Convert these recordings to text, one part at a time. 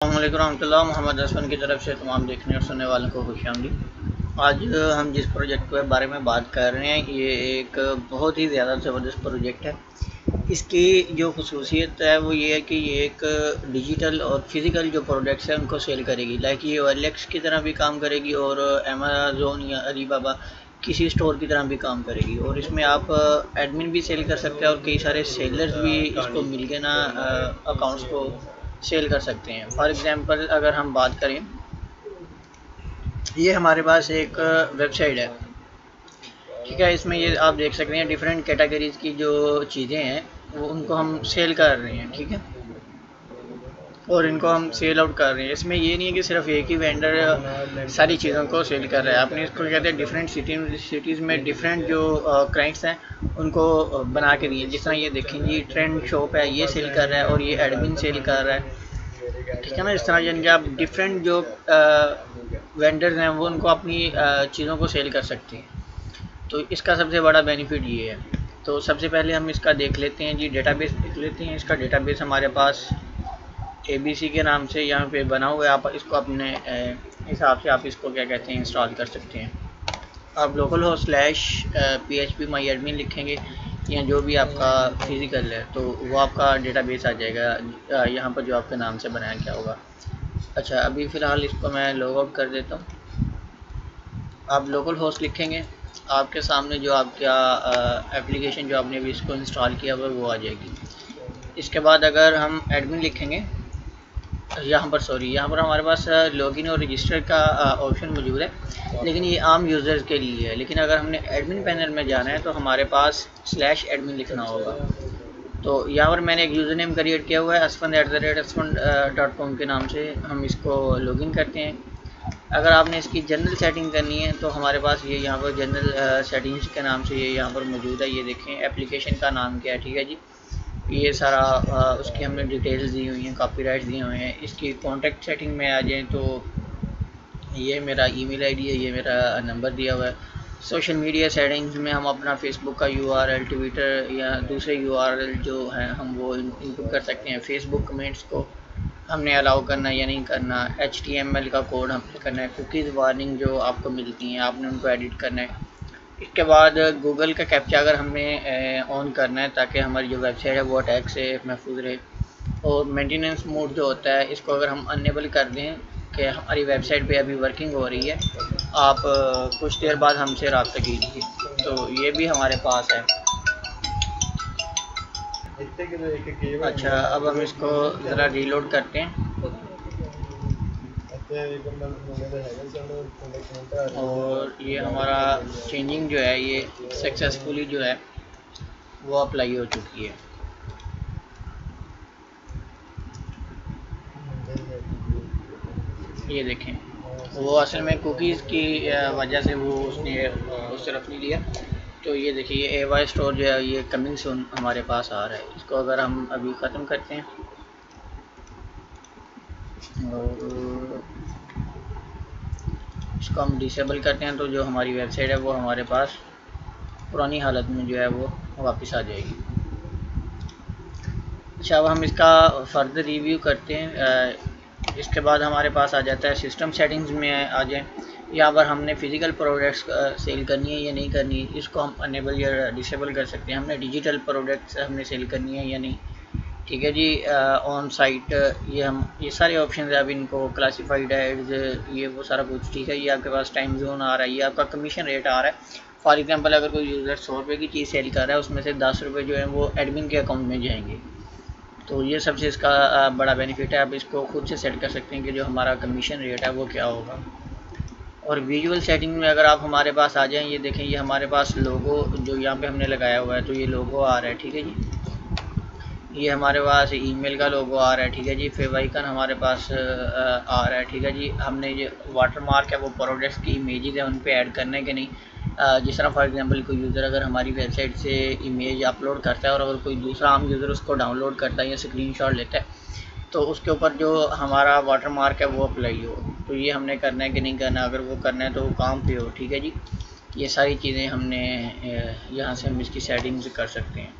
अस्सलामुअलैकुम रहमतुल्लाह। मोहम्मद असफन की तरफ से तमाम देखने और सुनने वालों को खुशामदीद। आज हम जिस प्रोजेक्ट के बारे में बात कर रहे हैं ये एक बहुत ही ज़्यादा ज़बरदस्त प्रोजेक्ट है। इसकी जो खसूसियत है वो ये है कि ये एक डिजिटल और फिज़िकल जो प्रोडक्ट्स हैं उनको सेल करेगी। लाइक ये OLX की तरह भी काम करेगी और अमेज़ोन या अलीबाबा किसी स्टोर की तरह भी काम करेगी। और इसमें आप एडमिन भी सेल कर सकते हैं और कई सारे सेलर्स भी इसको मिल के ना अकाउंट्स को सेल कर सकते हैं। फॉर एग्ज़ाम्पल अगर हम बात करें, ये हमारे पास एक वेबसाइट है, ठीक है। इसमें ये आप देख सकते हैं डिफरेंट कैटेगरीज़ की जो चीज़ें हैं वो उनको हम सेल कर रहे हैं, ठीक है, और इनको हम सेल आउट कर रहे हैं। इसमें ये नहीं है कि सिर्फ एक ही वेंडर सारी चीज़ों को सेल कर रहा है। आपने इसको कहते हैं डिफरेंट सिटीज़ में डिफरेंट जो क्लाइंट्स हैं उनको बना के दिए। जिस तरह ये देखेंगे ये ट्रेंड शॉप है, ये सेल कर रहा है और ये एडमिन सेल कर रहा है, ठीक है ना। इस तरह यानी कि आप डिफरेंट जो वेंडर्स हैं वो उनको अपनी चीज़ों को सेल कर सकते हैं। तो इसका सबसे बड़ा बेनिफिट ये है। तो सबसे पहले हम इसका देख लेते हैं जी, डेटाबेस देख लेते हैं। इसका डेटाबेस हमारे पास ABC के नाम से यहाँ पे बना हुआ है। आप इसको अपने हिसाब से आप इसको क्या कहते हैं इंस्टॉल कर सकते हैं। आप लोकल हो /php my admin लिखेंगे या जो भी आपका फिज़िकल है तो वो आपका डेटाबेस आ जाएगा यहाँ पर जो आपके नाम से बनाया गया होगा। अच्छा, अभी फ़िलहाल इसको मैं लॉग आउट कर देता हूँ। आप लोकल होस्ट लिखेंगे, आपके सामने जो आपका एप्लीकेशन जो आपने अभी इसको इंस्टॉल किया हुआ वो आ जाएगी। इसके बाद अगर हम एडमिन लिखेंगे यहाँ पर हमारे पास लॉगिन और रजिस्टर का ऑप्शन मौजूद है, लेकिन ये आम यूज़र्स के लिए है। लेकिन अगर हमने एडमिन पैनल में जाना है तो हमारे पास /admin लिखना होगा। तो यहाँ पर मैंने एक यूज़र नेम क्रिएट किया हुआ है asfand@asfand.com के नाम से। हम इसको लॉगिन करते हैं। अगर आपने इसकी जनरल सेटिंग करनी है तो हमारे पास ये यहाँ पर जनरल सेटिंग्स के नाम से ये यहाँ पर मौजूद है। ये देखें एप्लीकेशन का नाम क्या है, ठीक है जी। ये सारा उसकी हमने डिटेल्स दी हुई हैं, कॉपीराइट दिए हुए हैं। इसकी कॉन्टैक्ट सेटिंग में आ जाएँ तो ये मेरा ईमेल आईडी है, ये मेरा नंबर दिया हुआ है। सोशल मीडिया सेटिंग्स में हम अपना फेसबुक का URL, ट्विटर या दूसरे URL जो हैं हम वो इनपुट कर सकते हैं। फेसबुक कमेंट्स को हमने अलाउ करना या नहीं करना, HTML का कोड हमने करना है, कुकीज़ वार्निंग जो आपको मिलती हैं आपने उनको एडिट करना है। इसके बाद गूगल का कैप्चा अगर हमने ऑन करना है ताकि हमारी जो वेबसाइट है वो अटैक से महफूज रहे। और मेंटेनेंस मोड जो होता है इसको अगर हम अनेबल कर दें कि हमारी वेबसाइट पे अभी वर्किंग हो रही है, आप कुछ देर बाद हमसे रब्ता कीजिए। तो ये भी हमारे पास है। अच्छा, अब हम इसको ज़रा रीलोड करते हैं और ये हमारा चेंजिंग जो है ये सक्सेसफुली जो है वो अप्लाई हो चुकी है। ये देखें वो असल में कुकीज़ की वजह से वो उसने उस तरफ नहीं लिया। तो ये देखिए AY स्टोर जो है ये कमिंग सून हमारे पास आ रहा है। इसको अगर हम अभी ख़त्म करते हैं और इसको हम डिसेबल करते हैं तो जो हमारी वेबसाइट है वो हमारे पास पुरानी हालत में जो है वो वापस आ जाएगी। अच्छा, अब हम इसका फर्दर रिव्यू करते हैं। इसके बाद हमारे पास आ जाता है सिस्टम सेटिंग्स में आ जाए। यहाँ पर हमने फ़िज़िकल प्रोडक्ट्स सेल करनी है या नहीं करनी, इसको हम अनेबल या डिसेबल कर सकते हैं। हमने डिजिटल प्रोडक्ट्स हमने सेल करनी है या नहीं, ठीक है जी। ऑन साइट ये सारे ऑप्शन है। अब इनको क्लासीफाइड एड्स ये वो सारा कुछ, ठीक है। ये आपके पास टाइम जोन आ रहा है, ये आपका कमीशन रेट आ रहा है। फॉर एग्जांपल अगर कोई यूज़र 100 रुपये की चीज़ सेल कर रहा है उसमें से 10 रुपये जो है वो एडमिन के अकाउंट में जाएंगे। तो ये सबसे इसका बड़ा बेनिफिट है। आप इसको खुद से सेट कर सकते हैं कि जो हमारा कमीशन रेट है वो क्या होगा। और विजुअल सेटिंग में अगर आप हमारे पास आ जाएं, ये देखें ये हमारे पास लोगो जो यहाँ पे हमने लगाया हुआ है तो ये लोगो आ रहा है, ठीक है जी। ये हमारे पास ईमेल का लोगो आ रहा है, ठीक है जी। फेवाइकन हमारे पास आ रहा है, ठीक है जी। हमने जो वाटर मार्क है वो प्रोडक्ट्स की इमेजेस है उन पे ऐड करने के नहीं। जिस तरह फॉर एग्जांपल कोई यूज़र अगर हमारी वेबसाइट से इमेज अपलोड करता है और अगर कोई दूसरा आम यूज़र उसको डाउनलोड करता है या स्क्रीनशॉट लेता है तो उसके ऊपर जो हमारा वाटर मार्क है वो अप्लाई हो। तो ये हमने करना है कि नहीं करना, अगर वो करना है तो वो काम पे हो, ठीक है जी। ये सारी चीज़ें हमने यहाँ से हम इसकी सेटिंग्स कर सकते हैं।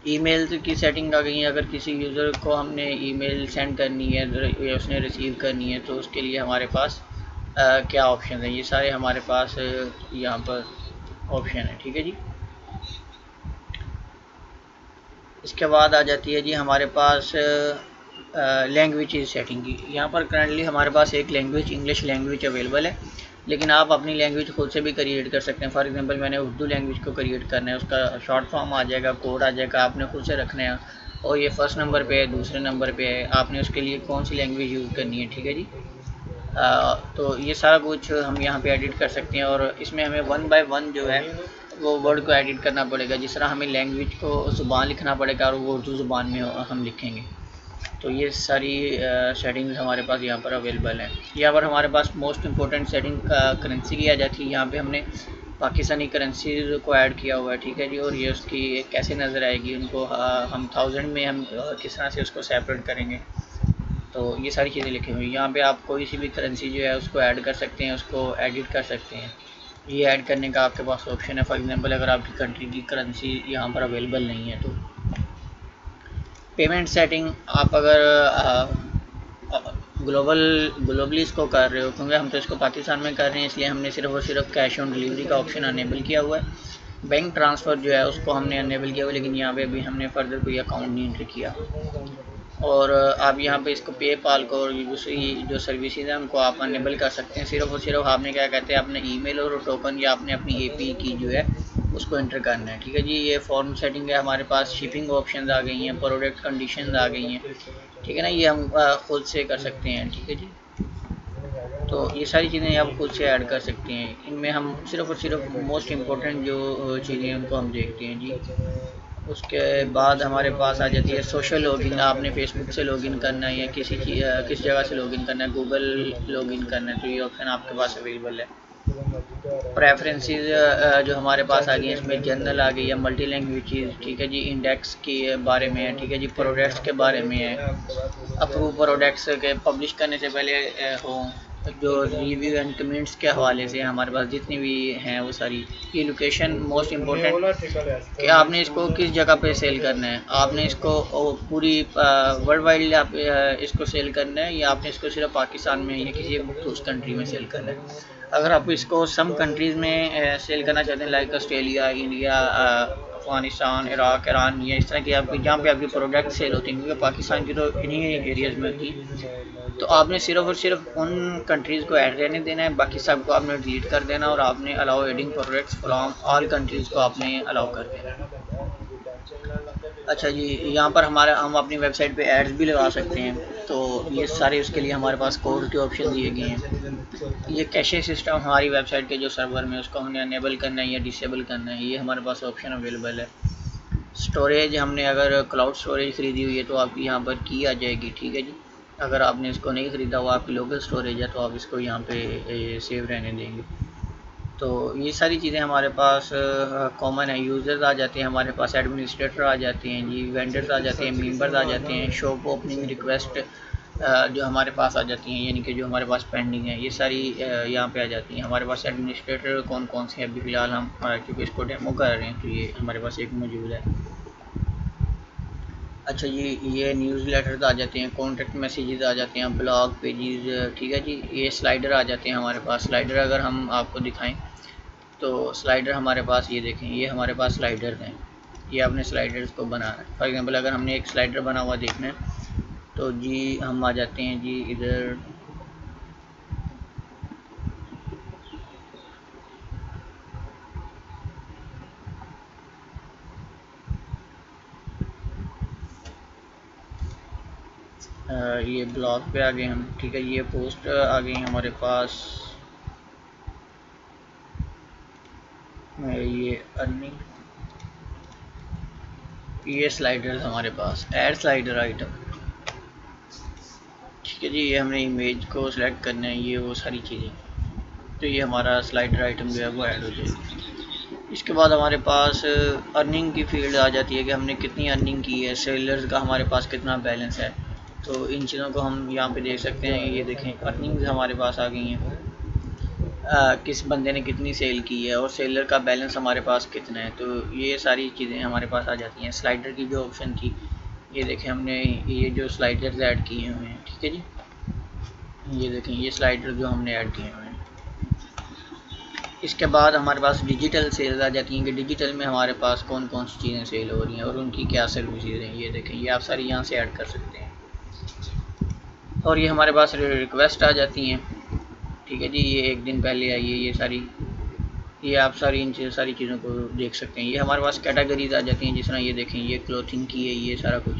ईमेल की सेटिंग आ गई है। अगर किसी यूज़र को हमने ईमेल सेंड करनी है या उसने रिसीव करनी है तो उसके लिए हमारे पास क्या ऑप्शन है, ये सारे हमारे पास यहाँ पर ऑप्शन है। ठीक है जी। इसके बाद आ जाती है जी हमारे पास लैंग्वेज सेटिंग की। यहाँ पर करंटली हमारे पास एक लैंग्वेज इंग्लिश लैंग्वेज अवेलेबल है, लेकिन आप अपनी लैंग्वेज खुद से भी क्रिएट कर सकते हैं। फॉर एग्जांपल मैंने उर्दू लैंग्वेज को क्रिएट करना है, उसका शॉर्ट फॉर्म आ जाएगा, कोड आ जाएगा, आपने खुद से रखना है। और ये फर्स्ट नंबर पे है, दूसरे नंबर पे है, आपने उसके लिए कौन सी लैंग्वेज यूज़ करनी है। ठीक है जी। तो ये सारा कुछ हम यहाँ पे एडिट कर सकते हैं, और इसमें हमें 1 बाय 1 जो है वो वर्ड को एडिट करना पड़ेगा। जिस तरह हमें लैंग्वेज को ज़ुबान लिखना पड़ेगा और वो उर्दू ज़ुबान में हम लिखेंगे। तो ये सारी सेटिंग्स हमारे पास यहाँ पर अवेलेबल है। यहाँ पर हमारे पास मोस्ट इम्पोर्टेंट सेटिंग करेंसी की आ जाती है। यहाँ पे हमने पाकिस्तानी करेंसी को ऐड किया हुआ है। ठीक है जी। और ये उसकी कैसे नज़र आएगी, उनको हम 1000 में हम किस तरह से उसको सेपरेट करेंगे, तो ये सारी चीज़ें लिखी हुई हैं। यहाँ पे आप कोई सी भी करेंसी जो है उसको ऐड कर सकते हैं, उसको एडिट कर सकते हैं। ये ऐड करने का आपके पास ऑप्शन है। फॉर एग्जांपल अगर आपकी कंट्री की करेंसी यहाँ पर अवेलेबल नहीं है तो पेमेंट सेटिंग आप अगर ग्लोबली इसको कर रहे हो, क्योंकि हम तो इसको पाकिस्तान में कर रहे हैं इसलिए हमने सिर्फ और सिर्फ कैश ऑन डिलीवरी का ऑप्शन अनेबल किया हुआ है। बैंक ट्रांसफ़र जो है उसको हमने अनेबल किया हुआ है, लेकिन यहाँ पे अभी हमने फर्दर कोई अकाउंट नहीं एंट्री किया। और आप यहाँ पे इसको पेपाल को और दूसरी जो सर्विसेज हैं उनको आप अनेबल कर सकते हैं। सिर्फ और सिर्फ आपने क्या कहते हैं अपने ईमेल और टोकन या आपने अपनी एपी की जो है उसको एंटर करना है। ठीक है जी। ये फॉर्म सेटिंग है। हमारे पास शिपिंग ऑप्शंस आ गई हैं, प्रोडक्ट कंडीशंस आ गई हैं। ठीक है ना, ये हम खुद से कर सकते हैं। ठीक है जी। तो ये सारी चीज़ें आप खुद से ऐड कर सकते हैं। इनमें हम सिर्फ और सिर्फ मोस्ट इम्पोर्टेंट जो चीज़ें हैं उनको हम देखते हैं जी। उसके बाद हमारे पास आ जाती है सोशल लॉगिन। आपने फेसबुक से लॉगिन करना है या किस जगह से लॉगिन करना है, गूगल लॉगिन करना है, तो ये ऑप्शन आपके पास अवेलेबल है। प्रेफरेंसेस जो हमारे पास आ गई हैं, इसमें जनरल आ गई है, मल्टी लैंग्वेजेस। ठीक है जी। इंडेक्स के बारे में है। ठीक है जी। प्रोडक्ट्स के बारे में है, अप्रूव प्रोडक्ट्स के पब्लिश करने से पहले हो, जो रिव्यू एंड कमेंट्स के हवाले से हमारे पास जितनी भी हैं वो सारी। ये लोकेशन मोस्ट इम्पोर्टेंट कि आपने इसको किस जगह पे सेल करना है। आपने इसको पूरी वर्ल्ड वाइड आप इसको सेल करना है या आपने इसको सिर्फ पाकिस्तान में या किसी उस कंट्री में सेल करना है। अगर आप इसको सम कंट्रीज़ में सेल करना चाहते हैं like Australia, India, Afghanistan, Iraq, Iran, या इस तरह की आपकी जहाँ पे आपकी प्रोडक्ट सेल होती हैं, क्योंकि पाकिस्तान की तो इन्हीं एरियाज़ में होती है, तो आपने सिर्फ और सिर्फ उन कंट्रीज़ को ऐड रहने देना है, बाकी सब को आपने डिलीट कर देना और आपने allow adding products from all countries को आपने अलाउ कर देना। अच्छा जी। यहाँ पर हम अपनी वेबसाइट पे एड्स भी लगा सकते हैं, तो ये सारे उसके लिए हमारे पास कोड के ऑप्शन दिए गए हैं। ये कैशे सिस्टम हमारी वेबसाइट के जो सर्वर में उसको हमने अनेबल करना है या डिसेबल करना है, ये हमारे पास ऑप्शन अवेलेबल है। स्टोरेज हमने अगर क्लाउड स्टोरेज ख़रीदी हुई है तो आपकी यहाँ पर की आ जाएगी। ठीक है जी। अगर आपने इसको नहीं ख़रीदा हुआ, आपकी लोकल स्टोरेज है, तो आप इसको यहाँ पे सेव रहने देंगे। तो ये सारी चीज़ें हमारे पास कॉमन है। यूज़र्स आ जाते हैं हमारे पास, एडमिनिस्ट्रेटर आ जाते हैं जी, वेंडर्स आ जाते हैं, मेंबर्स आ जाते हैं, शॉप ओपनिंग रिक्वेस्ट जो हमारे पास आ जाती हैं, यानी कि जो हमारे पास पेंडिंग है, ये सारी यहाँ पे आ जाती हैं। हमारे पास एडमिनिस्ट्रेटर कौन कौन से हैं अभी फ़िलहाल हम क्योंकि इसको डेमो कर रहे हैं तो ये हमारे पास एक मौजूद है। अच्छा जी। ये न्यूज़ लेटर्स आ जाते हैं, कॉन्टेक्ट मैसेजेस आ जाते हैं, ब्लॉग पेजेस। ठीक है जी। ये स्लाइडर आ जाते हैं हमारे पास। स्लाइडर अगर हम आपको दिखाएं तो स्लाइडर हमारे पास, ये देखें, ये हमारे पास स्लाइडर हैं। ये आपने स्लाइडर्स को बनाना है। फॉर एग्जांपल अगर हमने एक स्लाइडर बना हुआ देखना है तो जी हम आ जाते हैं जी इधर, ये ब्लॉग पे आ गए हम। ठीक है। ये पोस्ट आ गई हमारे पास, ये अर्निंग, ये स्लाइडर्स हमारे पास, ऐड स्लाइडर आइटम। ठीक है जी। ये हमने इमेज को सिलेक्ट करना है, ये वो सारी चीज़ें, तो ये हमारा स्लाइडर आइटम जो है वो ऐड हो जाएगी। इसके बाद हमारे पास अर्निंग की फील्ड आ जाती है कि हमने कितनी अर्निंग की है, सेलर्स का हमारे पास कितना बैलेंस है, तो इन चीज़ों को हम यहाँ पे देख सकते हैं। ये देखें अर्निंग्स हमारे पास आ गई हैं। किस बंदे ने कितनी सेल की है और सेलर का बैलेंस हमारे पास कितना है। तो ये सारी चीज़ें हमारे पास आ जाती हैं। स्लाइडर की जो ऑप्शन थी, ये देखें हमने ये जो स्लाइडर्स ऐड किए हुए हैं, ठीक है जी, ये देखें ये स्लाइडर जो हमने ऐड किए हुए हैं। इसके बाद हमारे पास डिजिटल सेल्स आ जाती हैं कि डिजिटल में हमारे पास कौन कौन सी चीज़ें सेल हो रही हैं और उनकी क्या सर्विसेज हैं। ये देखें ये आप सारी यहाँ से ऐड कर सकते हैं। और ये हमारे पास रिक्वेस्ट आ जाती हैं, ठीक है जी, ये एक दिन पहले आई है ये सारी, ये आप सारी इन सारी चीज़ों को देख सकते हैं। ये हमारे पास कैटेगरीज आ जाती हैं, जिस तरह ये देखें ये क्लोथिंग की है, ये सारा कुछ।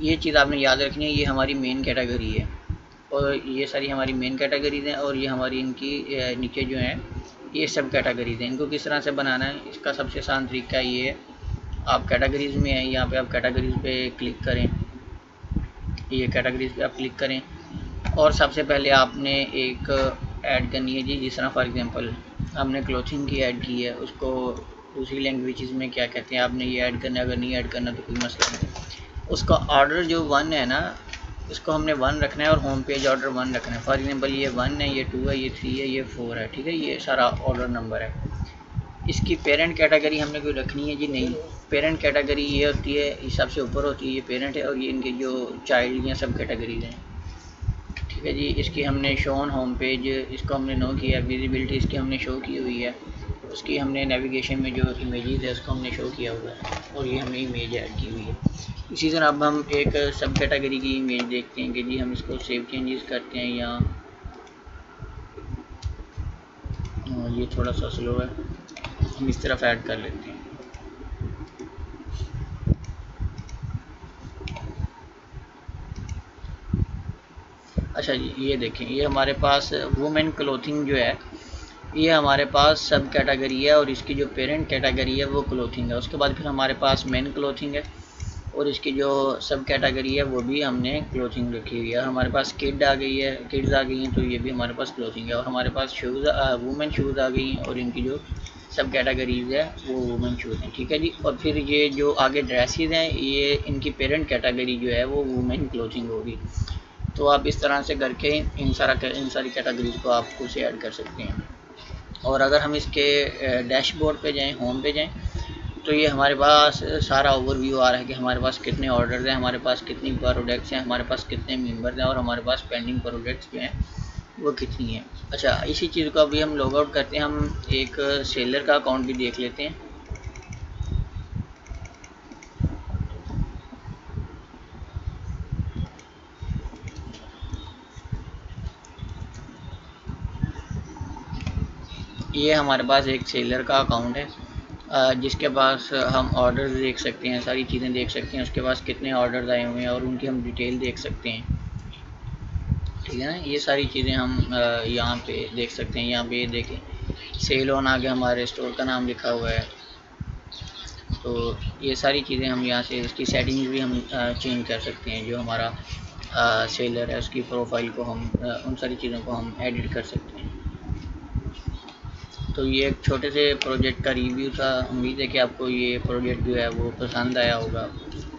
ये चीज़ आपने याद रखनी है, ये हमारी मेन कैटेगरी है और ये सारी हमारी मेन कैटेगरीज हैं। और ये हमारी इनकी नीचे जो हैं ये सब कैटेगरीज हैं। इनको किस तरह से बनाना है, इसका सबसे आसान तरीका ये है, आप कैटेगरीज में हैं, यहाँ पे आप कैटेगरीज पे क्लिक करें, ये कैटेगरीज पे आप क्लिक करें और सबसे पहले आपने एक ऐड करनी है जी। जिस तरह फॉर एग्जांपल हमने क्लोथिंग की ऐड की है, उसको दूसरी लैंग्वेजेस में क्या कहते हैं आपने ये ऐड करना है। अगर नहीं ऐड करना तो कोई मसला नहीं। उसका ऑर्डर जो 1 है ना, इसको हमने 1 रखना है और होम पेज ऑर्डर 1 रखना है। फॉर एग्जांपल ये 1 है, ये 2 है, ये 3 है, ये 4 है, ठीक है, ये सारा ऑर्डर नंबर है। इसकी पेरेंट कैटेगरी हमने कोई रखनी है जी? नहीं, पेरेंट कैटेगरी ये होती है, इस सबसे ऊपर होती है, ये पेरेंट है और ये इनके जो चाइल्ड या सब कैटेगरीज हैं, ठीक है जी। इसकी हमने शो ऑन होम पेज, इसको हमने नो किया। विजिबिलिटी इसकी हमने शो की हुई है। उसकी हमने नेविगेशन में जो इमेजेस है उसको हमने शो किया हुआ है और ये हमने इमेज ऐड की हुई है। इसी तरह अब हम एक सब कैटेगरी की इमेज देखते हैं कि जी हम इसको सेव चेंजेस करते हैं या ये थोड़ा सा स्लो है, हम इस तरफ ऐड कर लेते हैं। अच्छा जी, ये देखें ये हमारे पास वुमेन क्लोथिंग जो है ये हमारे पास सब कैटेगरी है और इसकी जो पेरेंट कैटेगरी है वो क्लोथिंग है। उसके बाद फिर हमारे पास मेन क्लोथिंग है और इसकी जो सब कैटेगरी है वो भी हमने क्लोथिंग रखी हुई है। हमारे पास किड आ गई है, किड्स आ गई हैं, तो ये भी हमारे पास क्लोथिंग है। और हमारे पास शूज़ वुमेन शूज़ आ गई हैं और इनकी जो सब कैटेगरीज है वो वुमेन शूज़ हैं, ठीक है जी। और फिर ये जो आगे ड्रेसेस हैं ये इनकी पेरेंट कैटेगरी जो है वो वुमेन क्लोथिंग होगी। तो आप इस तरह से करके इन सारी कैटेगरीज को आप खुद से ऐड कर सकते हैं। और अगर हम इसके डैशबोर्ड पे जाएं, होम पे जाएं, तो ये हमारे पास सारा ओवरव्यू आ रहा है कि हमारे पास कितने ऑर्डर्स हैं, हमारे पास कितनी प्रोडक्ट्स हैं, हमारे पास कितने मेंबर्स हैं और हमारे पास पेंडिंग प्रोडक्ट्स जो हैं वो कितनी हैं। अच्छा, इसी चीज़ को अभी हम लॉग आउट करते हैं, हम एक सेलर का अकाउंट भी देख लेते हैं। ये हमारे पास एक सेलर का अकाउंट है जिसके पास हम ऑर्डर्स देख सकते हैं, सारी चीज़ें देख सकते हैं, उसके पास कितने ऑर्डर्स आए हुए हैं और उनकी हम डिटेल देख सकते हैं, ठीक है ना। ये सारी चीज़ें हम यहाँ पे देख सकते हैं। यहाँ पे देखें सेल ऑन आगे हमारे स्टोर का नाम लिखा हुआ है। तो ये सारी चीज़ें हम यहाँ से इसकी सेटिंग्स भी हम चेंज कर सकते हैं। जो हमारा सेलर है उसकी प्रोफाइल को हम उन सारी चीज़ों को हम एडिट कर सकते हैं। तो ये एक छोटे से प्रोजेक्ट का रिव्यू था। उम्मीद है कि आपको ये प्रोजेक्ट जो है वो पसंद आया होगा।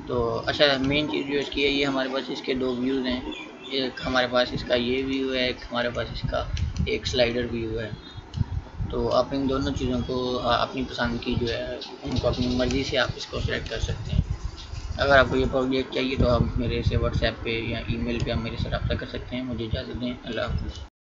तो अच्छा, मेन चीज़ जो इसकी है, ये हमारे पास इसके 2 व्यूज़ हैं। एक हमारे पास इसका ये व्यू है, एक हमारे पास इसका एक स्लाइडर व्यू है। तो आप इन दोनों चीज़ों को अपनी पसंद की जो है उनको अपनी मर्ज़ी से आप इसको सेलेक्ट कर सकते हैं। अगर आपको ये प्रोजेक्ट चाहिए तो आप मेरे से व्हाट्सएप पे या ईमेल पे आप मेरे से रब्ता कर सकते हैं। मुझे इजाज़त दें। अल्लाह हाफ़िज़।